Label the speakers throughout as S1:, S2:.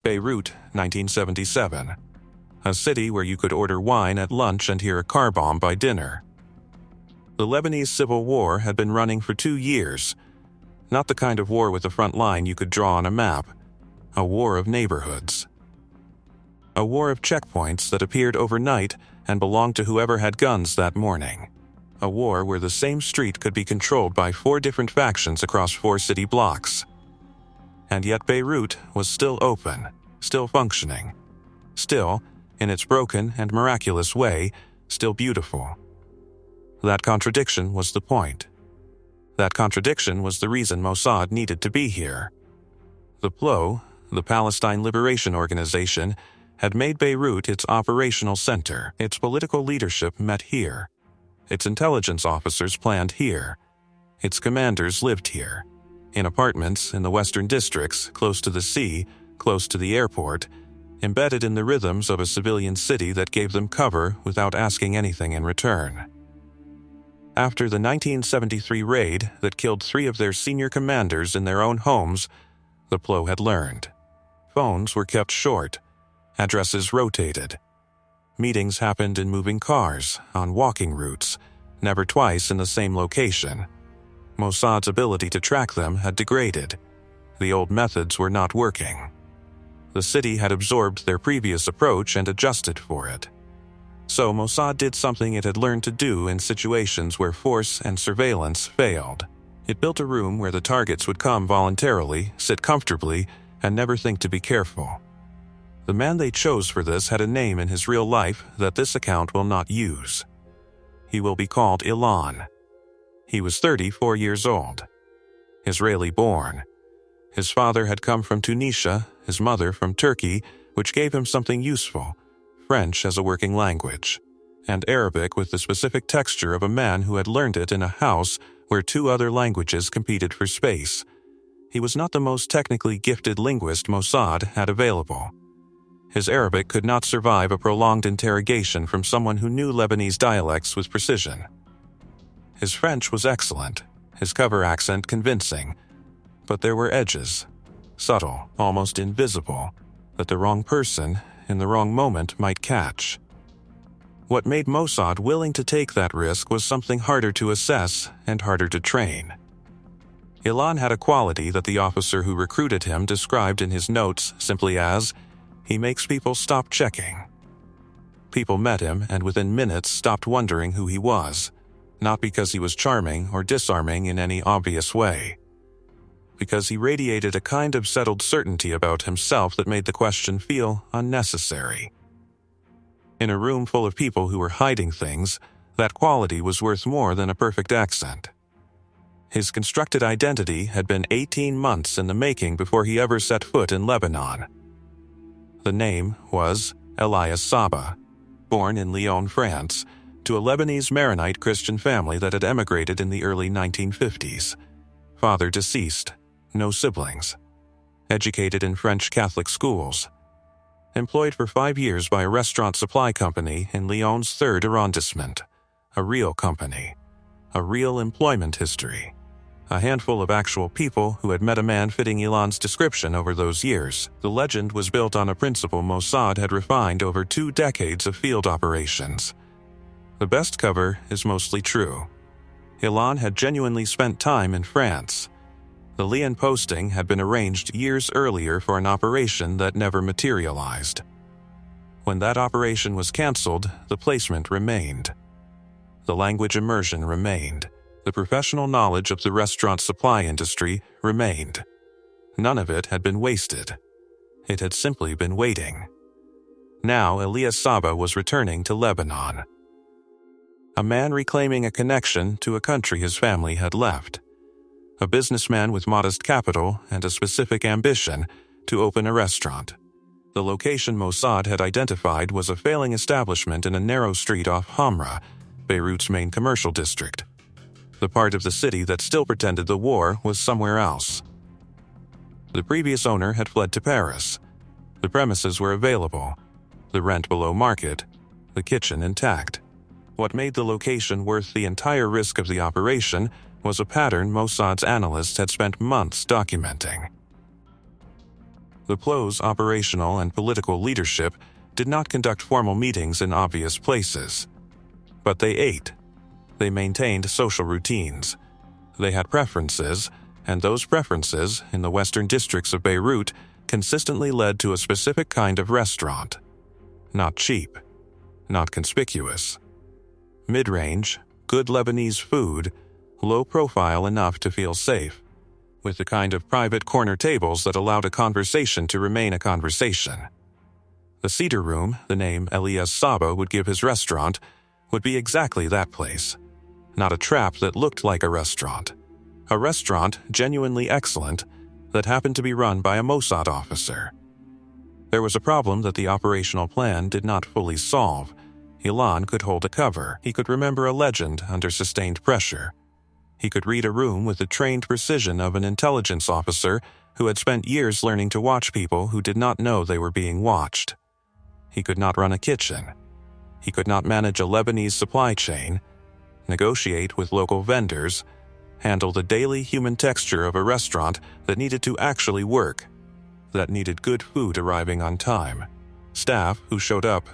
S1: Beirut, 1977. A city where you could order wine at lunch and hear a car bomb by dinner. The Lebanese Civil War had been running for 2 years. Not the kind of war with a front line you could draw on a map. A war of neighborhoods. A war of checkpoints that appeared overnight and belonged to whoever had guns that morning. A war where the same street could be controlled by 4 different factions across 4 city blocks. And yet Beirut was still open, still functioning. Still, in its broken and miraculous way, still beautiful. That contradiction was the point. That contradiction was the reason Mossad needed to be here. The PLO, the Palestine Liberation Organization, had made Beirut its operational center. Its political leadership met here. Its intelligence officers planned here. Its commanders lived here. In apartments in the western districts, close to the sea, close to the airport, embedded in the rhythms of a civilian city that gave them cover without asking anything in return. After the 1973 raid that killed 3 of their senior commanders in their own homes, the PLO had learned. Phones were kept short. Addresses rotated. Meetings happened in moving cars, on walking routes, never twice in the same location. Mossad's ability to track them had degraded. The old methods were not working. The city had absorbed their previous approach and adjusted for it. So Mossad did something it had learned to do in situations where force and surveillance failed. It built a room where the targets would come voluntarily, sit comfortably, and never think to be careful. The man they chose for this had a name in his real life that this account will not use. He will be called Ilan. He was 34 years old. Israeli-born. His father had come from Tunisia, his mother from Turkey, which gave him something useful, French as a working language, and Arabic with the specific texture of a man who had learned it in a house where 2 other languages competed for space. He was not the most technically gifted linguist Mossad had available. His Arabic could not survive a prolonged interrogation from someone who knew Lebanese dialects with precision. His French was excellent, his cover accent convincing, but there were edges, subtle, almost invisible, that the wrong person, in the wrong moment, might catch. What made Mossad willing to take that risk was something harder to assess and harder to train. Ilan had a quality that the officer who recruited him described in his notes simply as, "He makes people stop checking." People met him and within minutes stopped wondering who he was, not because he was charming or disarming in any obvious way. Because he radiated a kind of settled certainty about himself that made the question feel unnecessary. In a room full of people who were hiding things, that quality was worth more than a perfect accent. His constructed identity had been 18 months in the making before he ever set foot in Lebanon. The name was Elias Saba, born in Lyon, France, to a Lebanese Maronite Christian family that had emigrated in the early 1950s. Father deceased, no siblings. Educated in French Catholic schools. Employed for 5 years by a restaurant supply company in Lyon's 3rd arrondissement. A real company. A real employment history. A handful of actual people who had met a man fitting Ilan's description over those years. The legend was built on a principle Mossad had refined over 2 decades of field operations. The best cover is mostly true. Ilan had genuinely spent time in France. The Lyon posting had been arranged years earlier for an operation that never materialized. When that operation was canceled, the placement remained. The language immersion remained. The professional knowledge of the restaurant supply industry remained. None of it had been wasted. It had simply been waiting. Now Elias Saba was returning to Lebanon. A man reclaiming a connection to a country his family had left. A businessman with modest capital and a specific ambition to open a restaurant. The location Mossad had identified was a failing establishment in a narrow street off Hamra, Beirut's main commercial district. The part of the city that still pretended the war was somewhere else. The previous owner had fled to Paris. The premises were available, the rent below market, the kitchen intact. What made the location worth the entire risk of the operation was a pattern Mossad's analysts had spent months documenting. The PLO's operational and political leadership did not conduct formal meetings in obvious places. But they ate. They maintained social routines. They had preferences, and those preferences, in the western districts of Beirut, consistently led to a specific kind of restaurant. Not cheap. Not conspicuous. Mid-range, good Lebanese food, low profile enough to feel safe, with the kind of private corner tables that allowed a conversation to remain a conversation. The Cedar Room, the name Elias Saba would give his restaurant, would be exactly that place. Not a trap that looked like a restaurant. A restaurant genuinely excellent that happened to be run by a Mossad officer. There was a problem that the operational plan did not fully solve. Ilan could hold a cover. He could remember a legend under sustained pressure. He could read a room with the trained precision of an intelligence officer who had spent years learning to watch people who did not know they were being watched. He could not run a kitchen. He could not manage a Lebanese supply chain, negotiate with local vendors, handle the daily human texture of a restaurant that needed to actually work, that needed good food arriving on time, staff who showed up,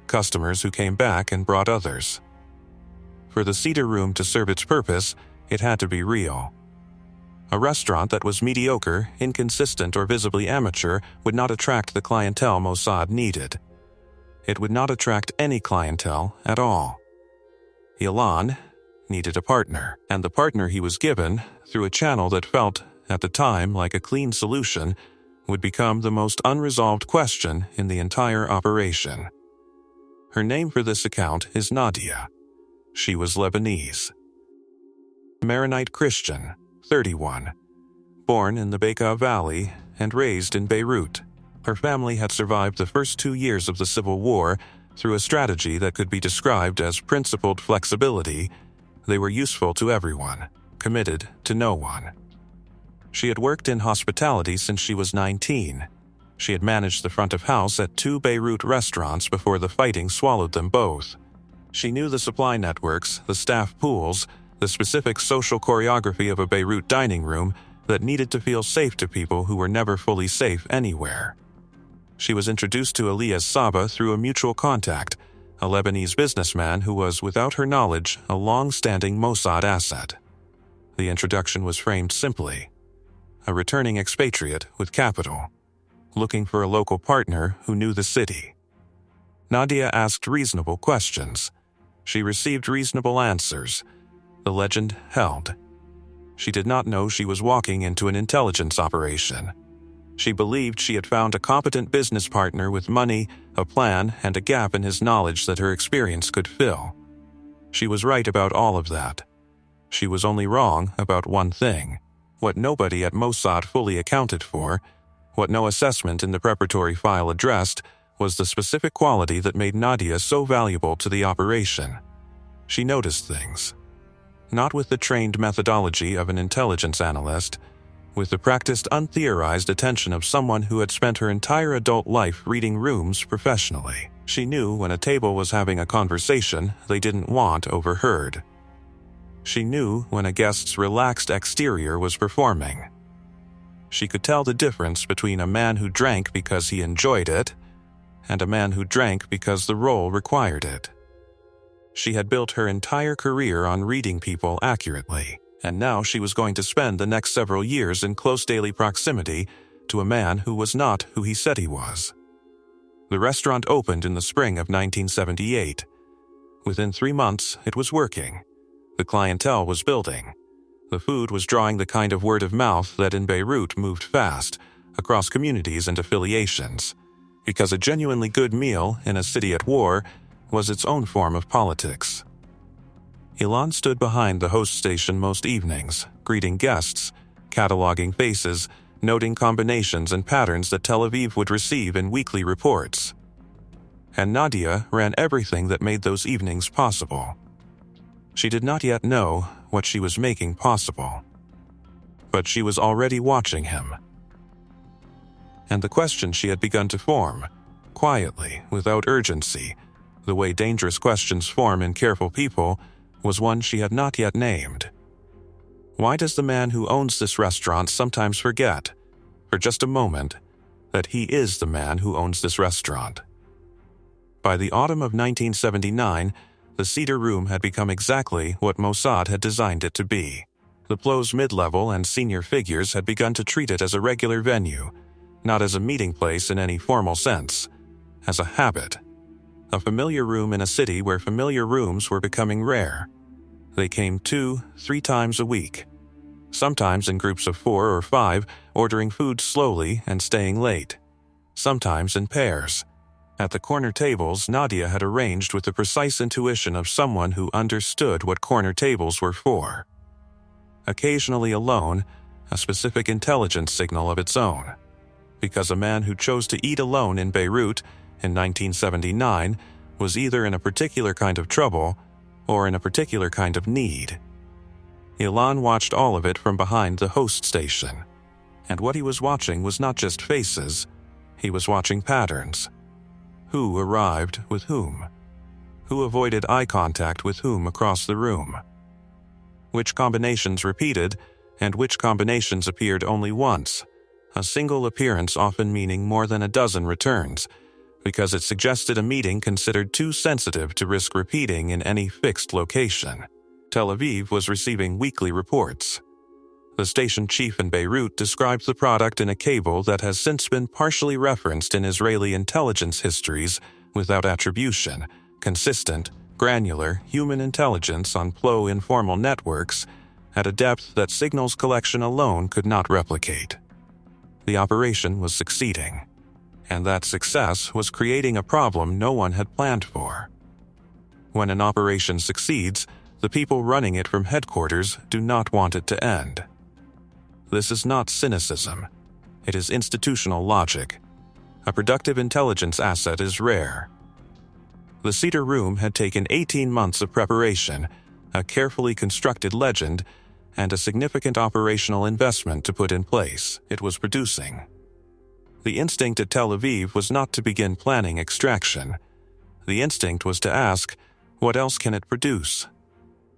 S1: customers who came back and brought others. For the Cedar Room to serve its purpose, it had to be real. A restaurant that was mediocre, inconsistent, or visibly amateur would not attract the clientele Mossad needed. It would not attract any clientele at all. Ilan needed a partner, and the partner he was given, through a channel that felt, at the time, like a clean solution, would become the most unresolved question in the entire operation. Her name for this account is Nadia. She was Lebanese. Maronite Christian, 31. Born in the Bekaa Valley and raised in Beirut. Her family had survived the first 2 years of the Civil War through a strategy that could be described as principled flexibility. They were useful to everyone, committed to no one. She had worked in hospitality since she was 19. She had managed the front of house at 2 Beirut restaurants before the fighting swallowed them both. She knew the supply networks, the staff pools, the specific social choreography of a Beirut dining room that needed to feel safe to people who were never fully safe anywhere. She was introduced to Elias Saba through a mutual contact, a Lebanese businessman who was, without her knowledge, a long-standing Mossad asset. The introduction was framed simply: a returning expatriate with capital, looking for a local partner who knew the city. Nadia asked reasonable questions. She received reasonable answers. The legend held. She did not know she was walking into an intelligence operation. She believed she had found a competent business partner with money, a plan, and a gap in his knowledge that her experience could fill. She was right about all of that. She was only wrong about one thing: what nobody at Mossad fully accounted for, what no assessment in the preparatory file addressed, was the specific quality that made Nadia so valuable to the operation. She noticed things. Not with the trained methodology of an intelligence analyst, with the practiced, untheorized attention of someone who had spent her entire adult life reading rooms professionally. She knew when a table was having a conversation they didn't want overheard. She knew when a guest's relaxed exterior was performing. She could tell the difference between a man who drank because he enjoyed it and a man who drank because the role required it. She had built her entire career on reading people accurately, and now she was going to spend the next several years in close daily proximity to a man who was not who he said he was. The restaurant opened in the spring of 1978. Within 3 months, it was working. The clientele was building. The food was drawing the kind of word of mouth that in Beirut moved fast, across communities and affiliations, because a genuinely good meal in a city at war was its own form of politics. Ilan stood behind the host station most evenings, greeting guests, cataloging faces, noting combinations and patterns that Tel Aviv would receive in weekly reports. And Nadia ran everything that made those evenings possible. She did not yet know what she was making possible, but she was already watching him. And the question she had begun to form, quietly, without urgency, the way dangerous questions form in careful people, was one she had not yet named. Why does the man who owns this restaurant sometimes forget, for just a moment, that he is the man who owns this restaurant. By the autumn of 1979, the Cedar Room had become exactly what Mossad had designed it to be. The Plow's mid-level and senior figures had begun to treat it as a regular venue, not as a meeting place in any formal sense, as a habit. A familiar room in a city where familiar rooms were becoming rare. They came 2-3 times a week, sometimes in groups of 4 or 5, ordering food slowly and staying late, sometimes in pairs. At the corner tables, Nadia had arranged with the precise intuition of someone who understood what corner tables were for. Occasionally alone, a specific intelligence signal of its own, because a man who chose to eat alone in Beirut in 1979 was either in a particular kind of trouble or in a particular kind of need. Ilan watched all of it from behind the host station, and what he was watching was not just faces, he was watching patterns. Who arrived with whom? Who avoided eye contact with whom across the room? Which combinations repeated, and which combinations appeared only once, a single appearance often meaning more than a dozen returns, because it suggested a meeting considered too sensitive to risk repeating in any fixed location. Tel Aviv was receiving weekly reports. The station chief in Beirut described the product in a cable that has since been partially referenced in Israeli intelligence histories without attribution, consistent, granular human intelligence on Plow informal networks at a depth that signals collection alone could not replicate. The operation was succeeding, and that success was creating a problem no one had planned for. When an operation succeeds, the people running it from headquarters do not want it to end. This is not cynicism. It is institutional logic. A productive intelligence asset is rare. The Cedar Room had taken 18 months of preparation, a carefully constructed legend, and a significant operational investment to put in place. It was producing. The instinct at Tel Aviv was not to begin planning extraction. The instinct was to ask, what else can it produce?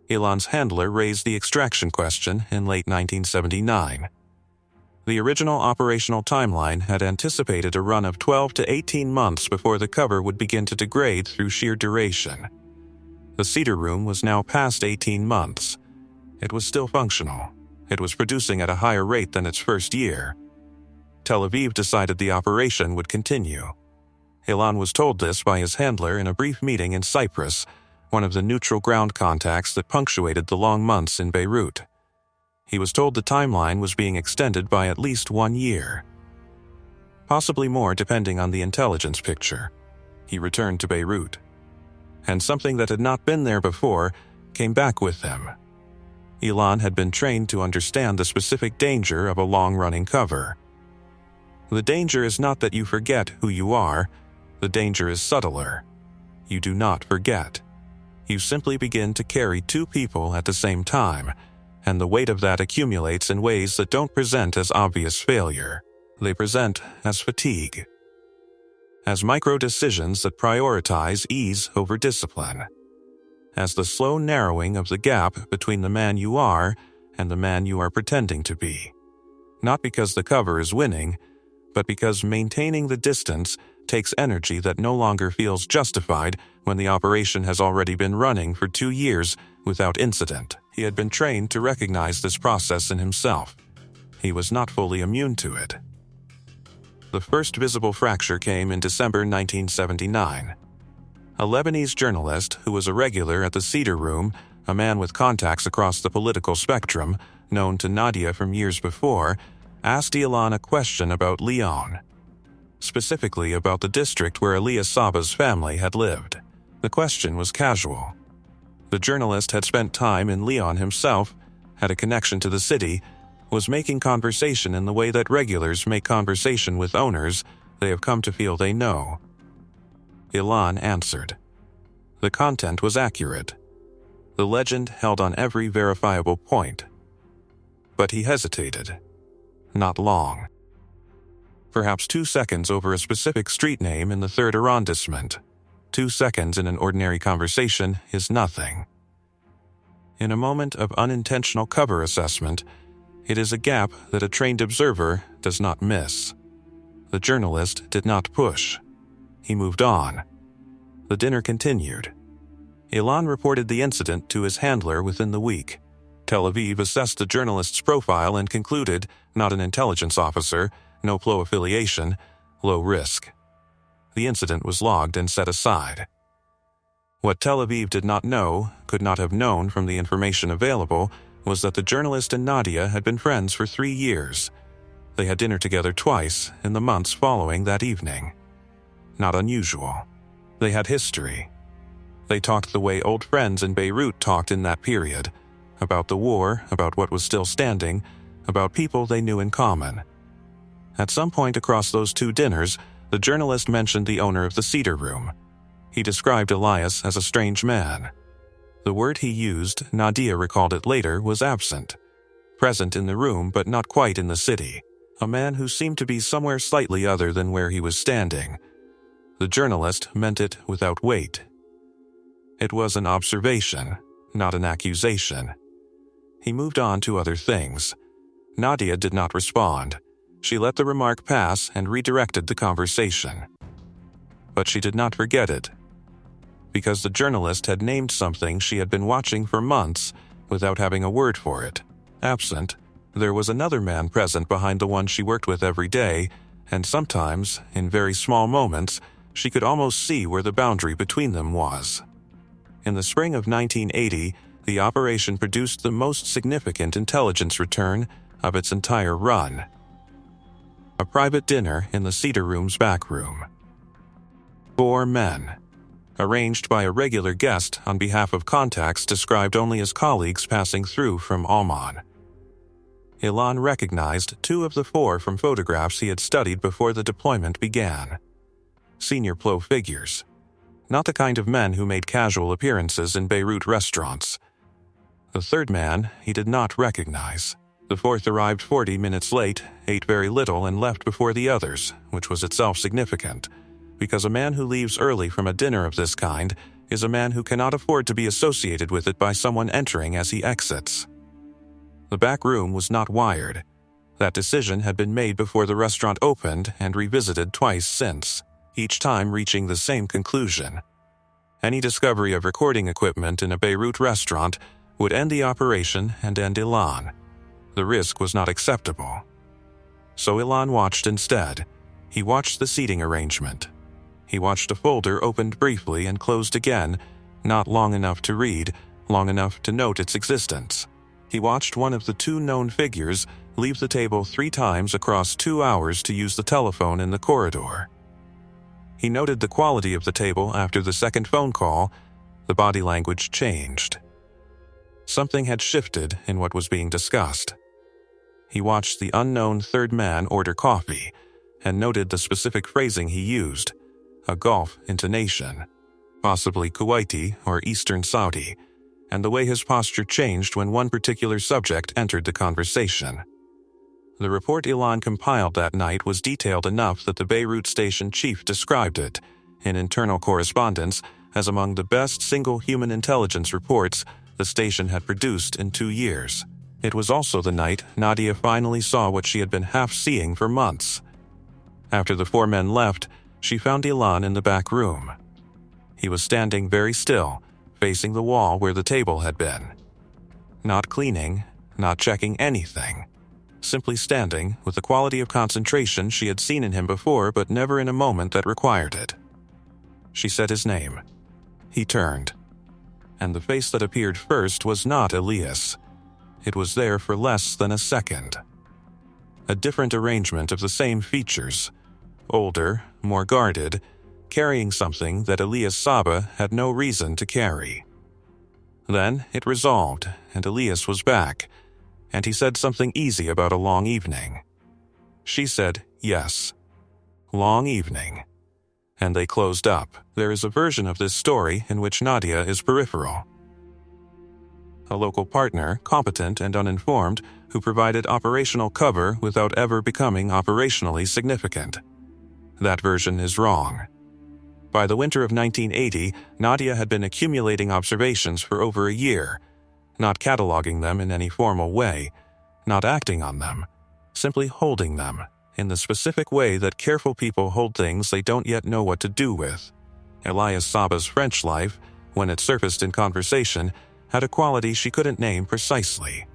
S1: Ilan's handler raised the extraction question in late 1979. The original operational timeline had anticipated a run of 12 to 18 months before the cover would begin to degrade through sheer duration. The Cedar Room was now past 18 months. It was still functional. It was producing at a higher rate than its first year. Tel Aviv decided the operation would continue. Ilan was told this by his handler in a brief meeting in Cyprus, one of the neutral ground contacts that punctuated the long months in Beirut. He was told the timeline was being extended by at least 1 year. Possibly more depending on the intelligence picture. He returned to Beirut. And something that had not been there before came back with him. Ilan had been trained to understand the specific danger of a long-running cover. The danger is not that you forget who you are. The danger is subtler. You do not forget. You simply begin to carry 2 people at the same time, and the weight of that accumulates in ways that don't present as obvious failure. They present as fatigue. As micro-decisions that prioritize ease over discipline. As the slow narrowing of the gap between the man you are and the man you are pretending to be. Not because the cover is winning, but because maintaining the distance takes energy that no longer feels justified when the operation has already been running for 2 years without incident. He had been trained to recognize this process in himself. He was not fully immune to it. The first visible fracture came in December 1979. A Lebanese journalist who was a regular at the Cedar Room, a man with contacts across the political spectrum, known to Nadia from years before, asked Ilan a question about Lyon. Specifically about the district where Elias Saba's family had lived. The question was casual. The journalist had spent time in Lyon himself, had a connection to the city, was making conversation in the way that regulars make conversation with owners they have come to feel they know. Ilan answered. The content was accurate. The legend held on every verifiable point. But he hesitated. Not long. Perhaps 2 seconds over a specific street name in the 3rd arrondissement. 2 seconds in an ordinary conversation is nothing. In a moment of unintentional cover assessment, it is a gap that a trained observer does not miss. The journalist did not push. He moved on. The dinner continued. Ilan reported the incident to his handler within the week. Tel Aviv assessed the journalist's profile and concluded, not an intelligence officer, no PLO affiliation, low risk. The incident was logged and set aside. What Tel Aviv did not know, could not have known from the information available, was that the journalist and Nadia had been friends for 3 years. They had dinner together twice in the months following that evening. Not unusual. They had history. They talked the way old friends in Beirut talked in that period, about the war, about what was still standing, about people they knew in common. At some point across those 2 dinners, the journalist mentioned the owner of the Cedar Room. He described Elias as a strange man. The word he used, Nadia recalled it later, was absent. Present in the room but not quite in the city. A man who seemed to be somewhere slightly other than where he was standing. The journalist meant it without weight. It was an observation, not an accusation. He moved on to other things. Nadia did not respond. She let the remark pass and redirected the conversation. But she did not forget it, because the journalist had named something she had been watching for months without having a word for it. Absent, there was another man present behind the one she worked with every day, and sometimes, in very small moments, she could almost see where the boundary between them was. In the spring of 1980, the operation produced the most significant intelligence return of its entire run. A private dinner in the Cedar Room's back room. 4 men. Arranged by a regular guest on behalf of contacts described only as colleagues passing through from Alman. Ilan recognized 2 of the 4 from photographs he had studied before the deployment began. Senior PLO figures. Not the kind of men who made casual appearances in Beirut restaurants. The 3rd man he did not recognize. The 4th arrived 40 minutes late, ate very little, and left before the others, which was itself significant, because a man who leaves early from a dinner of this kind is a man who cannot afford to be associated with it by someone entering as he exits. The back room was not wired. That decision had been made before the restaurant opened and revisited twice since, each time reaching the same conclusion. Any discovery of recording equipment in a Beirut restaurant would end the operation and end Ilan. The risk was not acceptable. So Ilan watched instead. He watched the seating arrangement. He watched a folder opened briefly and closed again, not long enough to read, long enough to note its existence. He watched one of the 2 known figures leave the table 3 times across 2 hours to use the telephone in the corridor. He noted the quality of the table after the second phone call. The body language changed. Something had shifted in what was being discussed. He watched the unknown 3rd man order coffee and noted the specific phrasing he used, a Gulf intonation, possibly Kuwaiti or Eastern Saudi, and the way his posture changed when one particular subject entered the conversation. The report Ilan compiled that night was detailed enough that the Beirut station chief described it, in internal correspondence, as among the best single human intelligence reports the station had produced in 2 years. It was also the night Nadia finally saw what she had been half seeing for months. After the 4 men left, she found Ilan in the back room. He was standing very still, facing the wall where the table had been. Not cleaning, not checking anything. Simply standing with the quality of concentration she had seen in him before, but never in a moment that required it. She said his name. He turned. And the face that appeared first was not Elias. It was there for less than a second. A different arrangement of the same features. Older, more guarded, carrying something that Elias Saba had no reason to carry. Then it resolved, and Elias was back, and he said something easy about a long evening. She said yes. Long evening. And they closed up. There is a version of this story in which Nadia is peripheral. A local partner, competent and uninformed, who provided operational cover without ever becoming operationally significant. That version is wrong. By the winter of 1980, Nadia had been accumulating observations for over a year, not cataloging them in any formal way, not acting on them, simply holding them, in the specific way that careful people hold things they don't yet know what to do with. Elias Saba's French life, when it surfaced in conversation, had a quality she couldn't name precisely.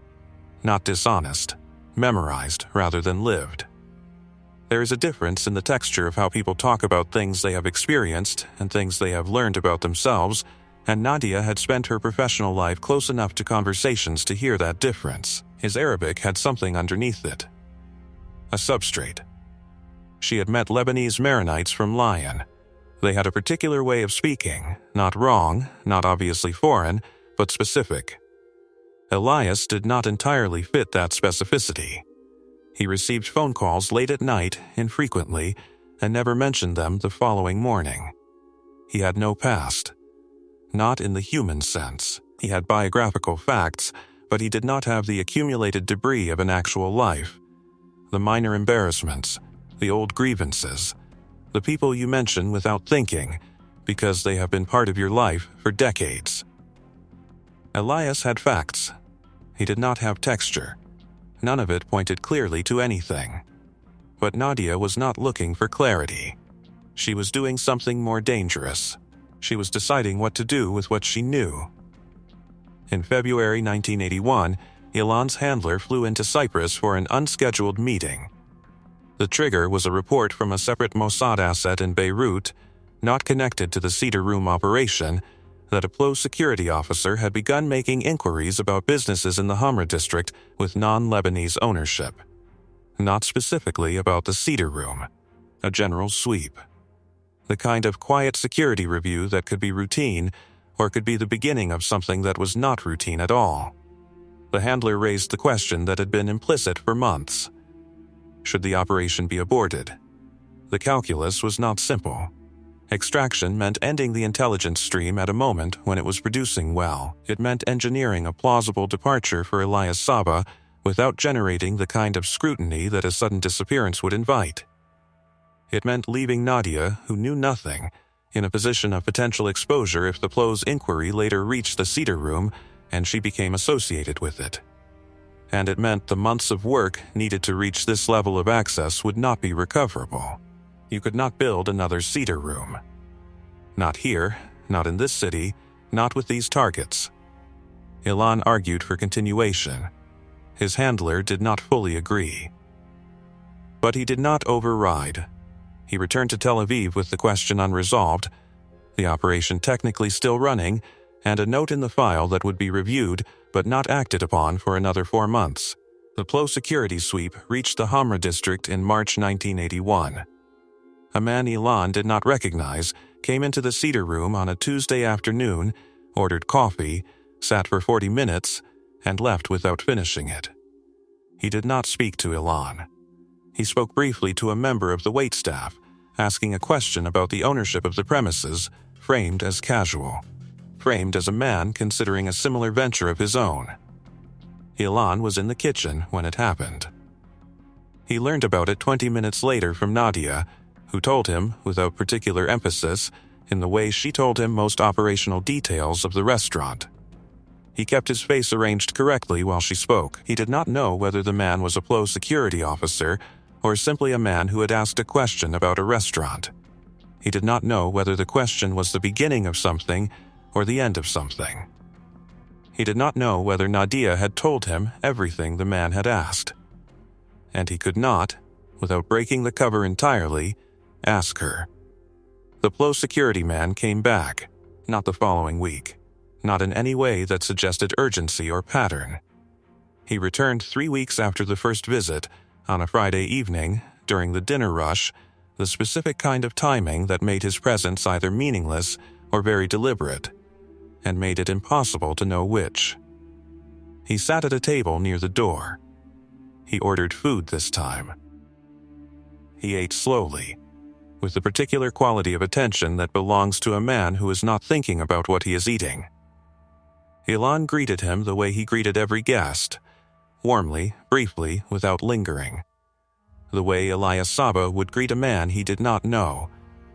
S1: Not dishonest, memorized rather than lived. There is a difference in the texture of how people talk about things they have experienced and things they have learned about themselves, and Nadia had spent her professional life close enough to conversations to hear that difference. His Arabic had something underneath it. A substrate. She had met Lebanese Maronites from Lyon. They had a particular way of speaking, not wrong, not obviously foreign, but specific. Elias did not entirely fit that specificity. He received phone calls late at night, infrequently, and never mentioned them the following morning. He had no past. Not in the human sense. He had biographical facts, but he did not have the accumulated debris of an actual life. The minor embarrassments, the old grievances, the people you mention without thinking, because they have been part of your life for decades. Elias had facts. He did not have texture. None of it pointed clearly to anything. But Nadia was not looking for clarity. She was doing something more dangerous. She was deciding what to do with what she knew. In February 1981, Ilan's handler flew into Cyprus for an unscheduled meeting. The trigger was a report from a separate Mossad asset in Beirut, not connected to the Cedar Room operation, that a close security officer had begun making inquiries about businesses in the Hamra district with non-Lebanese ownership. Not specifically about the Cedar Room, a general sweep. The kind of quiet security review that could be routine or could be the beginning of something that was not routine at all. The handler raised the question that had been implicit for months. Should the operation be aborted? The calculus was not simple. Extraction meant ending the intelligence stream at a moment when it was producing well. It meant engineering a plausible departure for Elias Saba without generating the kind of scrutiny that a sudden disappearance would invite. It meant leaving Nadia, who knew nothing, in a position of potential exposure if the Plo's inquiry later reached the Cedar Room and she became associated with it. And it meant the months of work needed to reach this level of access would not be recoverable. You could not build another Cedar Room. Not here, not in this city, not with these targets. Ilan argued for continuation. His handler did not fully agree. But he did not override. He returned to Tel Aviv with the question unresolved, the operation technically still running, and a note in the file that would be reviewed but not acted upon for another 4 months. The Plo security sweep reached the Hamra district in March 1981. A man Ilan did not recognize came into the Cedar Room on a Tuesday afternoon, ordered coffee, sat for 40 minutes, and left without finishing it. He did not speak to Ilan. He spoke briefly to a member of the waitstaff, asking a question about the ownership of the premises, framed as casual, framed as a man considering a similar venture of his own. Ilan was in the kitchen when it happened. He learned about it 20 minutes later from Nadia, who told him, without particular emphasis, in the way she told him most operational details of the restaurant. He kept his face arranged correctly while she spoke. He did not know whether the man was a Plo security officer or simply a man who had asked a question about a restaurant. He did not know whether the question was the beginning of something or the end of something. He did not know whether Nadia had told him everything the man had asked. And he could not, without breaking the cover entirely, ask her. The Plo security man came back, not the following week, not in any way that suggested urgency or pattern. He returned 3 weeks after the first visit, on a Friday evening, during the dinner rush, the specific kind of timing that made his presence either meaningless or very deliberate, and made it impossible to know which. He sat at a table near the door. He ordered food this time. He ate slowly, with the particular quality of attention that belongs to a man who is not thinking about what he is eating. Ilan greeted him the way he greeted every guest, warmly, briefly, without lingering. The way Elias Saba would greet a man he did not know.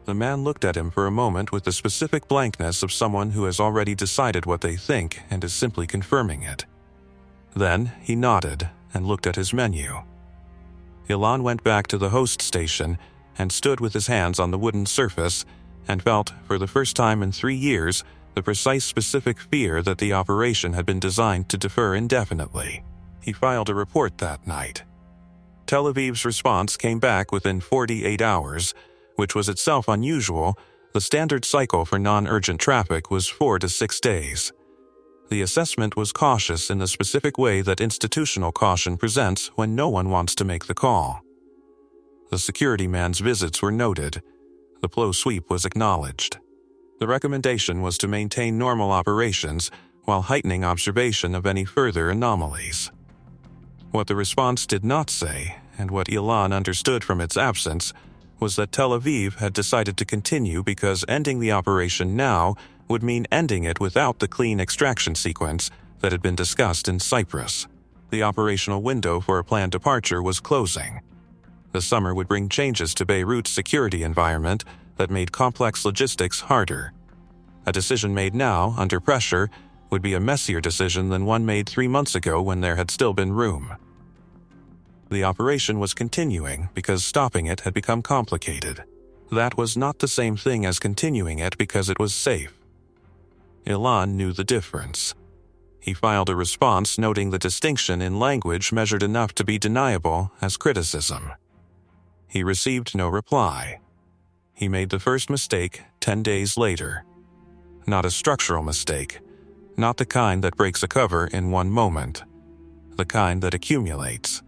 S1: The man looked at him for a moment with the specific blankness of someone who has already decided what they think and is simply confirming it. Then he nodded and looked at his menu. Ilan went back to the host station and stood with his hands on the wooden surface and felt, for the first time in 3 years, the precise specific fear that the operation had been designed to defer indefinitely. He filed a report that night. Tel Aviv's response came back within 48 hours, which was itself unusual. The standard cycle for non-urgent traffic was 4 to 6 days. The assessment was cautious in the specific way that institutional caution presents when no one wants to make the call. The security man's visits were noted. The flow sweep was acknowledged. The recommendation was to maintain normal operations while heightening observation of any further anomalies. What the response did not say, and what Ilan understood from its absence, was that Tel Aviv had decided to continue because ending the operation now would mean ending it without the clean extraction sequence that had been discussed in Cyprus. The operational window for a planned departure was closing. The summer would bring changes to Beirut's security environment that made complex logistics harder. A decision made now, under pressure, would be a messier decision than one made 3 months ago when there had still been room. The operation was continuing because stopping it had become complicated. That was not the same thing as continuing it because it was safe. Ilan knew the difference. He filed a response noting the distinction in language measured enough to be deniable as criticism. He received no reply. He made the first mistake 10 days later. Not a structural mistake, not the kind that breaks a cover in one moment, the kind that accumulates.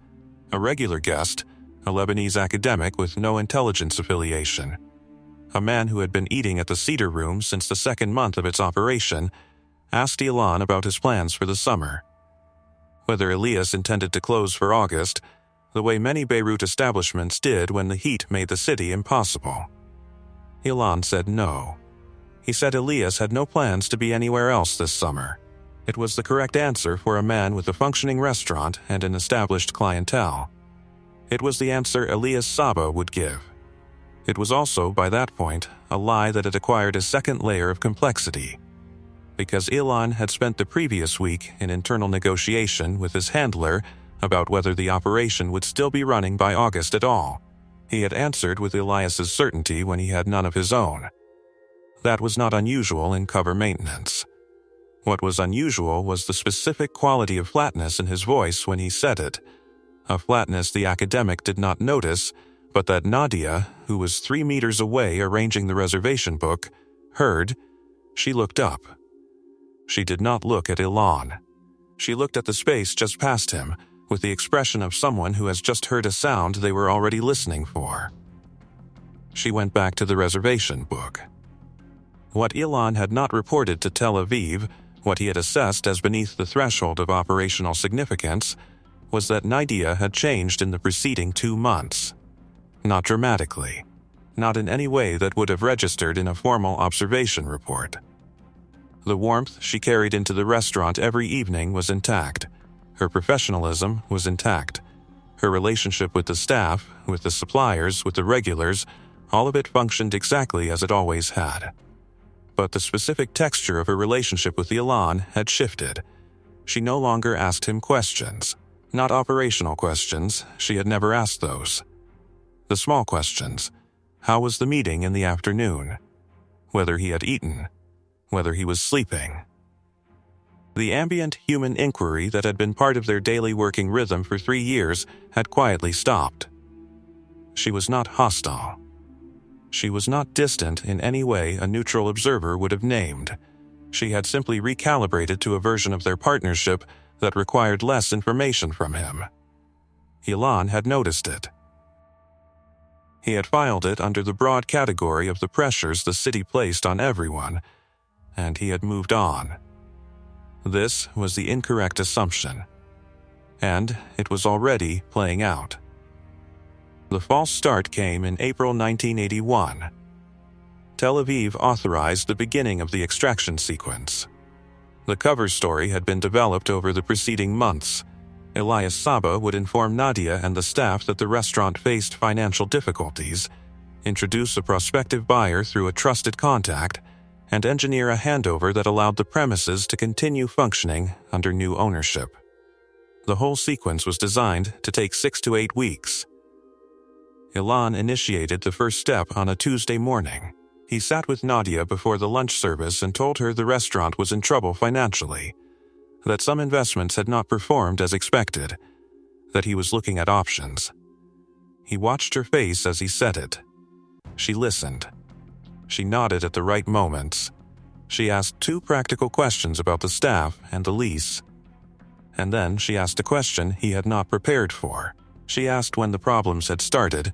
S1: A regular guest, a Lebanese academic with no intelligence affiliation, a man who had been eating at the Cedar Room since the 2nd month of its operation, asked Ilan about his plans for the summer. Whether Elias intended to close for August, the way many Beirut establishments did when the heat made the city impossible. Ilan said no. He said Elias had no plans to be anywhere else this summer. It was the correct answer for a man with a functioning restaurant and an established clientele. It was the answer Elias Saba would give. It was also, by that point, a lie that had acquired a second layer of complexity. Because Ilan had spent the previous week in internal negotiation with his handler about whether the operation would still be running by August at all. He had answered with Elias's certainty when he had none of his own. That was not unusual in cover maintenance. What was unusual was the specific quality of flatness in his voice when he said it, a flatness the academic did not notice, but that Nadia, who was 3 meters away arranging the reservation book, heard. She looked up. She did not look at Ilan. She looked at the space just past him, with the expression of someone who has just heard a sound they were already listening for. She went back to the reservation book. What Ilan had not reported to Tel Aviv, what he had assessed as beneath the threshold of operational significance, was that Nadia had changed in the preceding 2 months. Not dramatically. Not in any way that would have registered in a formal observation report. The warmth she carried into the restaurant every evening was intact. Her professionalism was intact. Her relationship with the staff, with the suppliers, with the regulars, all of it functioned exactly as it always had. But the specific texture of her relationship with Ilan had shifted. She no longer asked him questions. Not operational questions, she had never asked those. The small questions. How was the meeting in the afternoon? Whether he had eaten. Whether he was sleeping. The ambient human inquiry that had been part of their daily working rhythm for 3 years had quietly stopped. She was not hostile. She was not distant in any way a neutral observer would have named. She had simply recalibrated to a version of their partnership that required less information from him. Ilan had noticed it. He had filed it under the broad category of the pressures the city placed on everyone, and he had moved on. This was the incorrect assumption, and it was already playing out. The false start came in April 1981. Tel Aviv authorized the beginning of the extraction sequence. The cover story had been developed over the preceding months. Elias Saba would inform Nadia and the staff that the restaurant faced financial difficulties, introduce a prospective buyer through a trusted contact, and engineer a handover that allowed the premises to continue functioning under new ownership. The whole sequence was designed to take 6 to 8 weeks. Ilan initiated the first step on a Tuesday morning. He sat with Nadia before the lunch service and told her the restaurant was in trouble financially, that some investments had not performed as expected, that he was looking at options. He watched her face as he said it. She listened. She nodded at the right moments. She asked 2 practical questions about the staff and the lease. And then she asked a question he had not prepared for. She asked when the problems had started.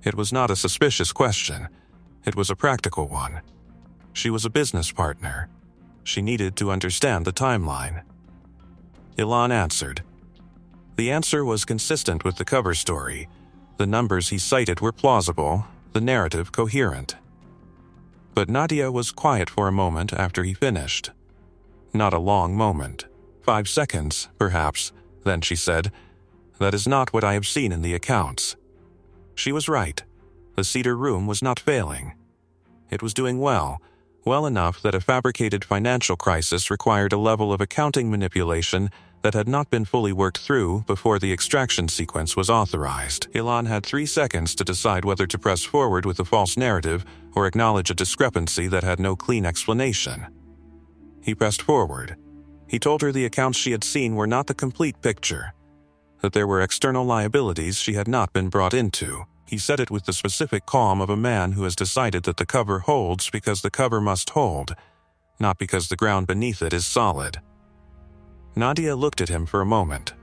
S1: It was not a suspicious question. It was a practical one. She was a business partner. She needed to understand the timeline. Ilan answered. The answer was consistent with the cover story. The numbers he cited were plausible, the narrative coherent. But Nadia was quiet for a moment after he finished. Not a long moment. 5 seconds, perhaps. Then she said, "That is not what I have seen in the accounts." She was right. The Cedar Room was not failing. It was doing well enough that a fabricated financial crisis required a level of accounting manipulation that had not been fully worked through before the extraction sequence was authorized. Ilan had 3 seconds to decide whether to press forward with a false narrative or acknowledge a discrepancy that had no clean explanation. He pressed forward. He told her the accounts she had seen were not the complete picture, that there were external liabilities she had not been brought into. He said it with the specific calm of a man who has decided that the cover holds because the cover must hold, not because the ground beneath it is solid. Nadia looked at him for a moment.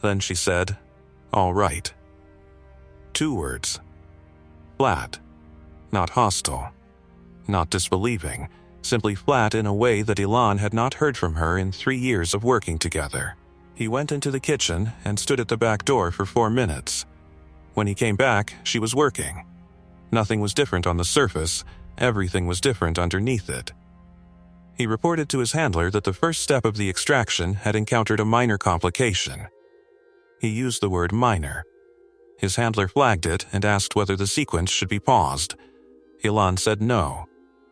S1: Then she said, "All right." 2 words. Flat. Not hostile. Not disbelieving. Simply flat in a way that Ilan had not heard from her in 3 years of working together. He went into the kitchen and stood at the back door for 4 minutes. When he came back, she was working. Nothing was different on the surface. Everything was different underneath it. He reported to his handler that the first step of the extraction had encountered a minor complication. He used the word minor. His handler flagged it and asked whether the sequence should be paused. Ilan said no.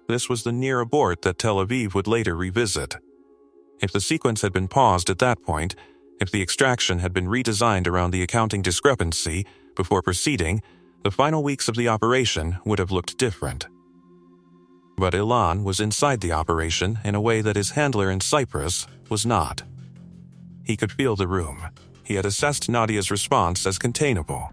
S1: This was the near abort that Tel Aviv would later revisit. If the sequence had been paused at that point, if the extraction had been redesigned around the accounting discrepancy before proceeding, the final weeks of the operation would have looked different. But Ilan was inside the operation in a way that his handler in Cyprus was not. He could feel the room. He had assessed Nadia's response as containable.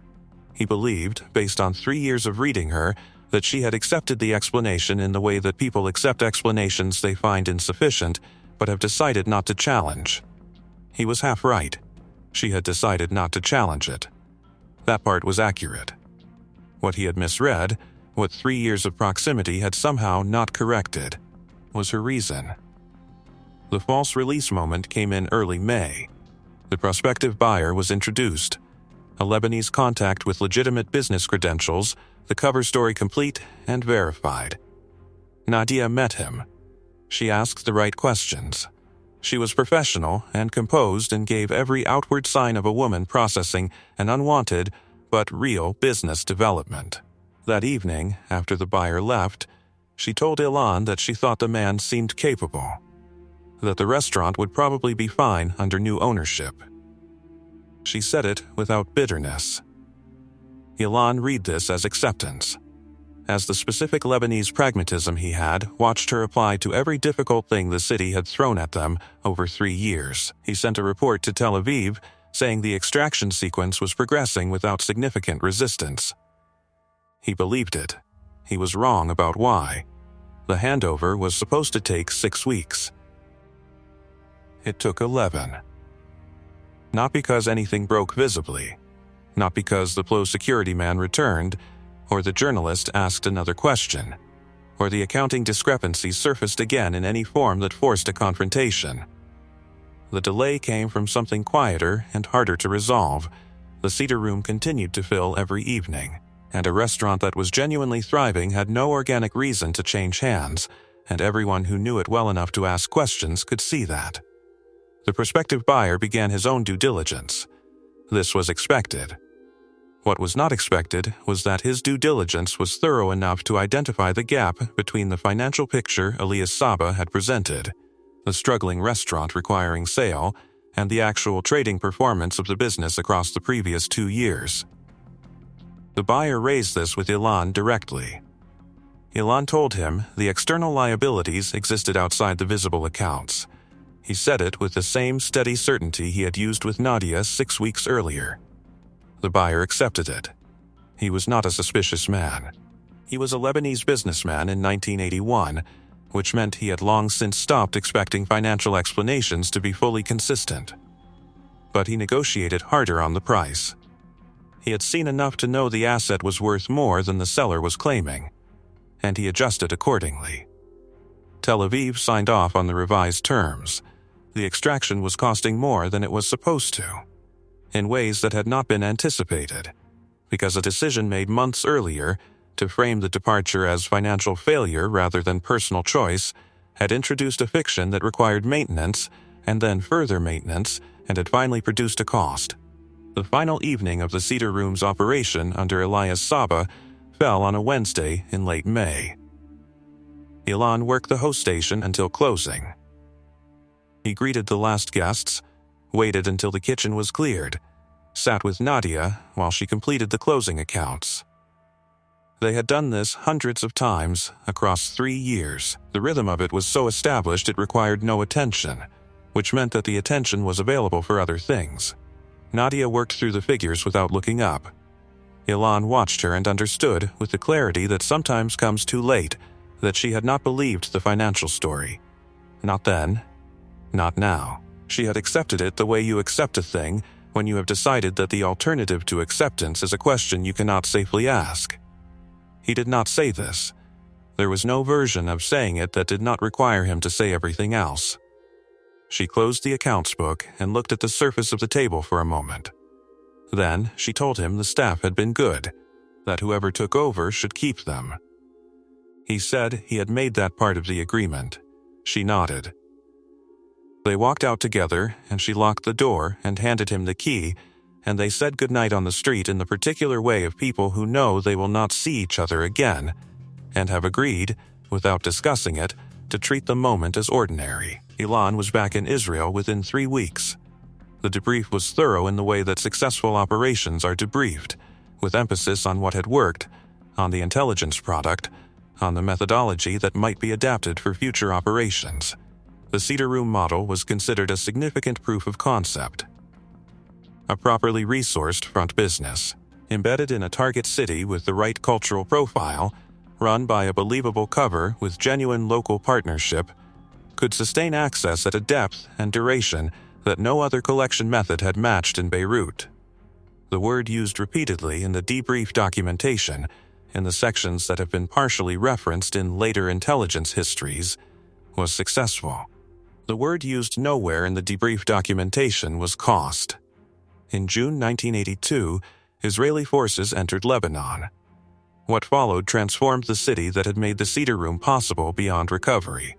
S1: He believed, based on 3 years of reading her, that she had accepted the explanation in the way that people accept explanations they find insufficient but have decided not to challenge. He was half right. She had decided not to challenge it. That part was accurate. What he had misread, what 3 years of proximity had somehow not corrected, was her reason. The false release moment came in early May. The prospective buyer was introduced. A Lebanese contact with legitimate business credentials, the cover story complete and verified. Nadia met him. She asked the right questions. She was professional and composed and gave every outward sign of a woman processing an unwanted but real business development. That evening, after the buyer left, she told Ilan that she thought the man seemed capable, that the restaurant would probably be fine under new ownership. She said it without bitterness. Ilan read this as acceptance, as the specific Lebanese pragmatism he had watched her apply to every difficult thing the city had thrown at them over 3 years. He sent a report to Tel Aviv saying the extraction sequence was progressing without significant resistance. He believed it. He was wrong about why. The handover was supposed to take 6 weeks. It took 11. Not because anything broke visibly, not because the PLO security man returned, or the journalist asked another question, or the accounting discrepancy surfaced again in any form that forced a confrontation. The delay came from something quieter and harder to resolve. The Cedar Room continued to fill every evening, and a restaurant that was genuinely thriving had no organic reason to change hands, and everyone who knew it well enough to ask questions could see that. The prospective buyer began his own due diligence. This was expected. What was not expected was that his due diligence was thorough enough to identify the gap between the financial picture Elias Saba had presented, the struggling restaurant requiring sale, and the actual trading performance of the business across the previous 2 years. The buyer raised this with Ilan directly. Ilan told him the external liabilities existed outside the visible accounts. He said it with the same steady certainty he had used with Nadia 6 weeks earlier. The buyer accepted it. He was not a suspicious man. He was a Lebanese businessman in 1981, which meant he had long since stopped expecting financial explanations to be fully consistent. But he negotiated harder on the price. He had seen enough to know the asset was worth more than the seller was claiming, and he adjusted accordingly. Tel Aviv signed off on the revised terms. The extraction was costing more than it was supposed to, in ways that had not been anticipated, because a decision made months earlier to frame the departure as financial failure rather than personal choice had introduced a fiction that required maintenance and then further maintenance and had finally produced a cost. The final evening of the Cedar Room's operation under Elias Saba fell on a Wednesday in late May. Ilan worked the host station until closing. He greeted the last guests, waited until the kitchen was cleared, sat with Nadia while she completed the closing accounts. They had done this hundreds of times across 3 years. The rhythm of it was so established it required no attention, which meant that the attention was available for other things. Nadia worked through the figures without looking up. Ilan watched her and understood, with the clarity that sometimes comes too late, that she had not believed the financial story. Not then. Not now. She had accepted it the way you accept a thing when you have decided that the alternative to acceptance is a question you cannot safely ask. He did not say this. There was no version of saying it that did not require him to say everything else. She closed the accounts book and looked at the surface of the table for a moment. Then she told him the staff had been good, that whoever took over should keep them. He said he had made that part of the agreement. She nodded. They walked out together, and she locked the door and handed him the key, and they said goodnight on the street in the particular way of people who know they will not see each other again, and have agreed, without discussing it, to treat the moment as ordinary. Ilan was back in Israel within 3 weeks. The debrief was thorough in the way that successful operations are debriefed, with emphasis on what had worked, on the intelligence product, on the methodology that might be adapted for future operations. The Cedar Room model was considered a significant proof of concept. A properly resourced front business, embedded in a target city with the right cultural profile, run by a believable cover with genuine local partnership, could sustain access at a depth and duration that no other collection method had matched in Beirut. The word used repeatedly in the debrief documentation, in the sections that have been partially referenced in later intelligence histories, was successful. The word used nowhere in the debrief documentation was cost. In June 1982, Israeli forces entered Lebanon. What followed transformed the city that had made the Cedar Room possible beyond recovery.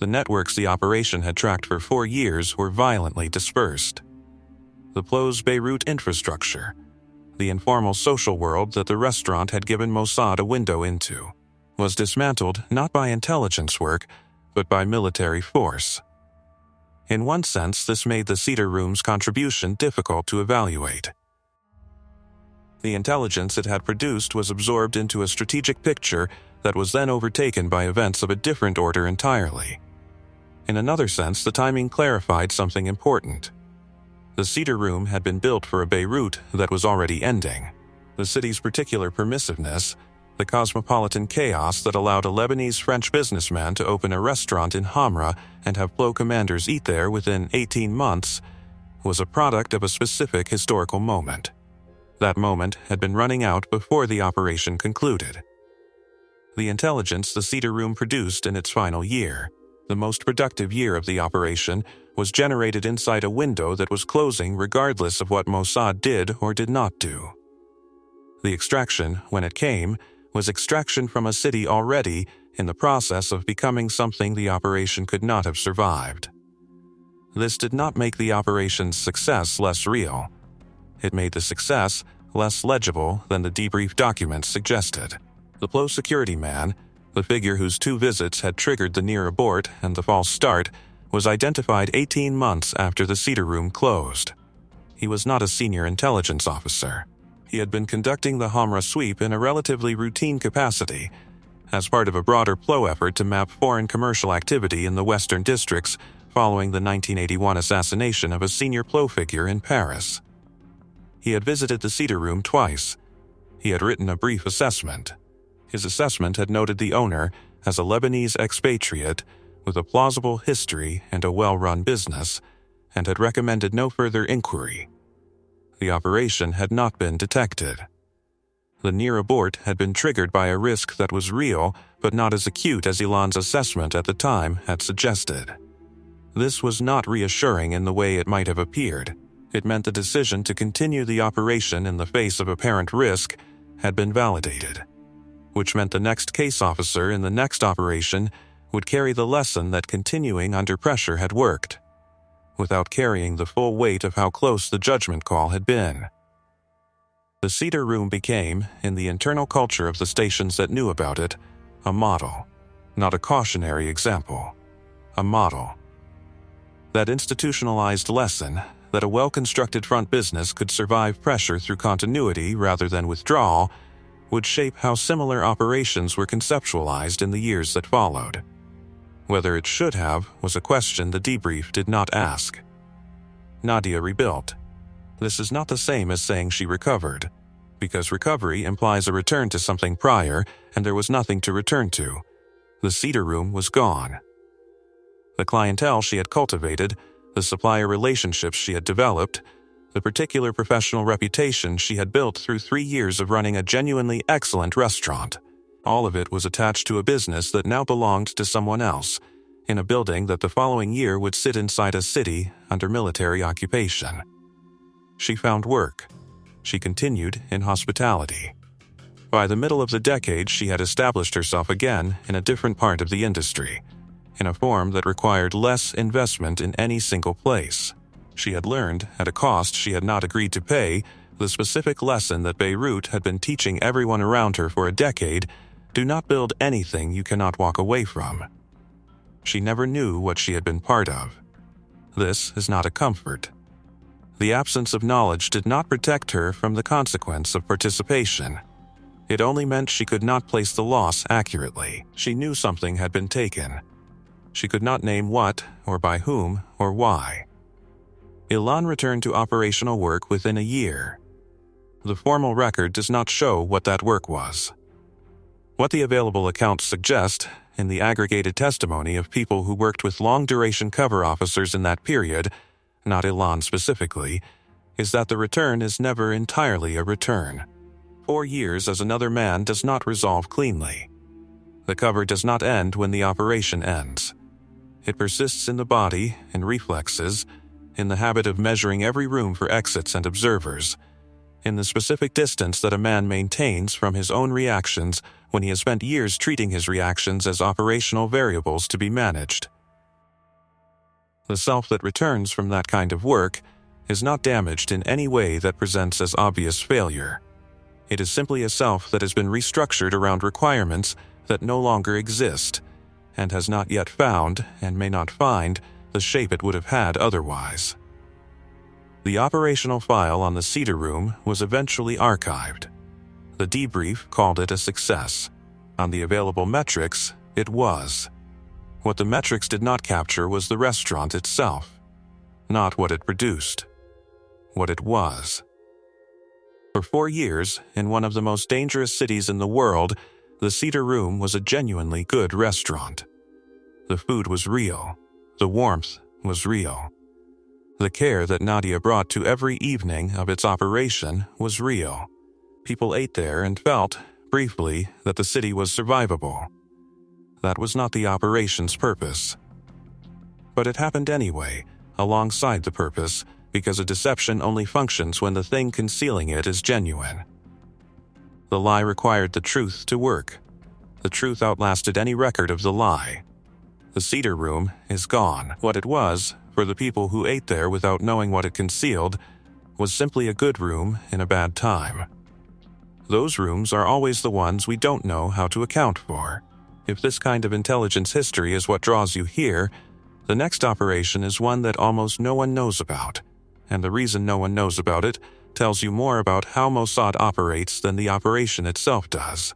S1: The networks the operation had tracked for 4 years were violently dispersed. The closed Beirut infrastructure, the informal social world that the restaurant had given Mossad a window into, was dismantled not by intelligence work, but by military force. In one sense, this made the Cedar Room's contribution difficult to evaluate. The intelligence it had produced was absorbed into a strategic picture that was then overtaken by events of a different order entirely. In another sense, the timing clarified something important. The Cedar Room had been built for a Beirut that was already ending. The city's particular permissiveness, the cosmopolitan chaos that allowed a Lebanese-French businessman to open a restaurant in Hamra and have flow commanders eat there within 18 months, was a product of a specific historical moment. That moment had been running out before the operation concluded. The intelligence the Cedar Room produced in its final year, the most productive year of the operation, was generated inside a window that was closing regardless of what Mossad did or did not do. The extraction, when it came, was extraction from a city already in the process of becoming something the operation could not have survived. This did not make the operation's success less real. It made the success less legible than the debrief documents suggested. The low security man, the figure whose 2 visits had triggered the near abort and the false start, was identified 18 months after the Cedar Room closed. He was not a senior intelligence officer. He had been conducting the Hamra sweep in a relatively routine capacity, as part of a broader PLO effort to map foreign commercial activity in the western districts following the 1981 assassination of a senior PLO figure in Paris. He had visited the Cedar Room twice. He had written a brief assessment. His assessment had noted the owner as a Lebanese expatriate with a plausible history and a well-run business, and had recommended no further inquiry. The operation had not been detected. The near abort had been triggered by a risk that was real but not as acute as Ilan's assessment at the time had suggested. This was not reassuring in the way it might have appeared. It meant the decision to continue the operation in the face of apparent risk had been validated, which meant the next case officer in the next operation would carry the lesson that continuing under pressure had worked, without carrying the full weight of how close the judgment call had been. The Cedar Room became, in the internal culture of the stations that knew about it, a model, not a cautionary example, a model. That institutionalized lesson that a well-constructed front business could survive pressure through continuity rather than withdrawal would shape how similar operations were conceptualized in the years that followed. Whether it should have was a question the debrief did not ask. Nadia rebuilt. This is not the same as saying she recovered, because recovery implies a return to something prior, and there was nothing to return to. The Cedar Room was gone. The clientele she had cultivated, the supplier relationships she had developed, the particular professional reputation she had built through 3 years of running a genuinely excellent restaurant. All of it was attached to a business that now belonged to someone else, in a building that the following year would sit inside a city under military occupation. She found work. She continued in hospitality. By the middle of the decade, she had established herself again in a different part of the industry, in a form that required less investment in any single place. She had learned, at a cost she had not agreed to pay, the specific lesson that Beirut had been teaching everyone around her for a decade: do not build anything you cannot walk away from. She never knew what she had been part of. This is not a comfort. The absence of knowledge did not protect her from the consequence of participation. It only meant she could not place the loss accurately. She knew something had been taken. She could not name what, or by whom, or why. Ilan returned to operational work within a year. The formal record does not show what that work was. What the available accounts suggest, in the aggregated testimony of people who worked with long-duration cover officers in that period, not Ilan specifically, is that the return is never entirely a return. 4 years as another man does not resolve cleanly. The cover does not end when the operation ends. It persists in the body, in reflexes, in the habit of measuring every room for exits and observers, in the specific distance that a man maintains from his own reactions when he has spent years treating his reactions as operational variables to be managed. The self that returns from that kind of work is not damaged in any way that presents as obvious failure. It is simply a self that has been restructured around requirements that no longer exist, and has not yet found, and may not find, the shape it would have had otherwise. The operational file on the Cedar Room was eventually archived. The debrief called it a success. On the available metrics, it was. What the metrics did not capture was the restaurant itself, not what it produced, what it was. For 4 years, in one of the most dangerous cities in the world, the Cedar Room was a genuinely good restaurant. The food was real. The warmth was real. The care that Nadia brought to every evening of its operation was real. People ate there and felt, briefly, that the city was survivable. That was not the operation's purpose. But it happened anyway, alongside the purpose, because a deception only functions when the thing concealing it is genuine. The lie required the truth to work. The truth outlasted any record of the lie. The Cedar Room is gone. What it was, for the people who ate there without knowing what it concealed, was simply a good room in a bad time. Those rooms are always the ones we don't know how to account for. If this kind of intelligence history is what draws you here, the next operation is one that almost no one knows about, and the reason no one knows about it tells you more about how Mossad operates than the operation itself does.